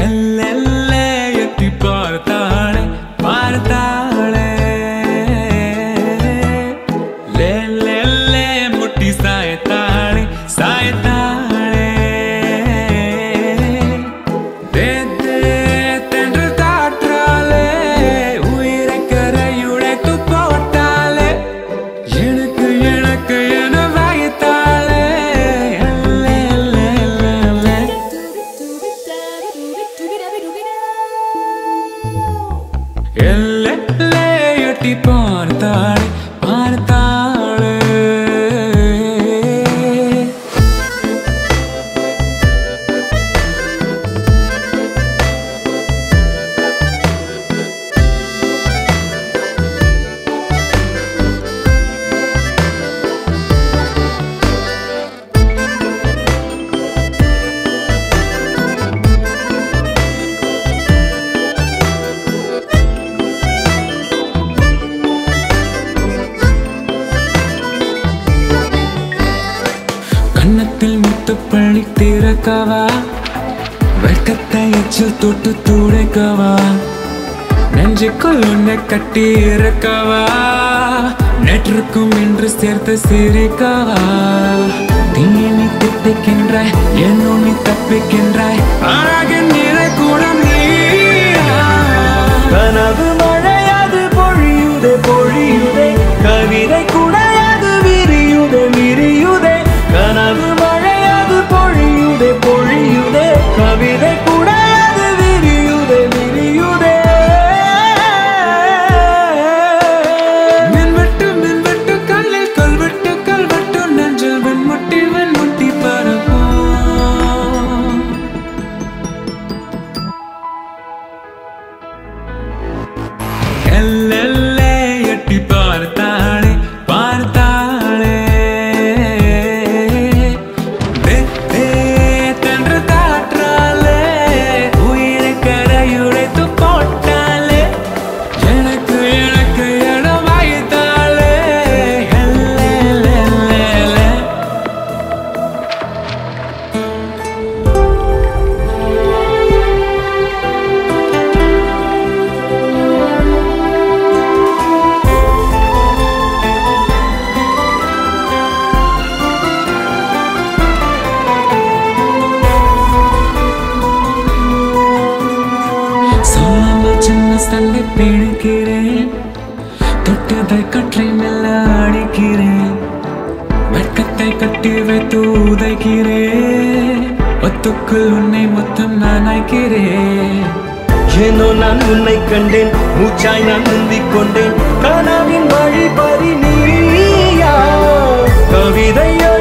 எல்லெல்லே எட்டி பார்த்தாளே பார்த்தாளே லேல்லே முட்டி சாய்த்தாளே சாய்த்தாளே தென்று காற்றாலே உயிரை கரையுடைத்து போட்டாளே எனக்கு எனக்கு என வாய்த்தாளே எல்லெல்லே எட்டி பார்த்தாளே பார்த்தாளே கன்னத்தில் முத்துப்பள்ளி திறக்கவா வெட்கத்தை எச்சில் தொட்டு துடைக்கவா நெஞ்சுக்குள் உன்னை கட்டி இறக்கவா நேற்றுக்கும் இன்று சேர்த்து சிரிக்கவா தீயை நீ திட்டிக்கின்றாய் என்னும் நீ தப்பிக்கின்றாய் அழகின் நிறை கூடம் நீயா கனவு மழையாது பொழியுதே பொழியுதே கவிதை குடையாது விரியுதே விரியுதே கனவு மழையாது பொழியுதே பொழியுதே கவிதை குடையாது விரியுதே விரியுதே மின்வெட்டு கல்லில் கல்வெட்டு நெஞ்சில் வெண்முட்டி பரப்போம் எல்லெல்லே எட்டி பார்த்தாளே பார்த்தாளே தென்று காற்றாலே உயிரை கரையுடைத்து போட்டாளே எனக்கு எனக்கு இடம் வாய்த்தாளே எல்லெல்லே சொல்லாமல் சின்ன சண்டை பிடிக்கிறேன் தொட்டதை கற்றை மெல்ல அடிக்கிறேன் வெட்கத்தை கட்டி வைத்து உதைக்கிறேன் ஒத்துக்குள் உன்னை மொத்தம் நான் அழைக்கிறேன் ஏனோ நான் உன்னை கண்டேன் மூச்சாய் நான் முந்திக் கொண்டேன் கனவின் வழி பறி நீயா கவிதையோ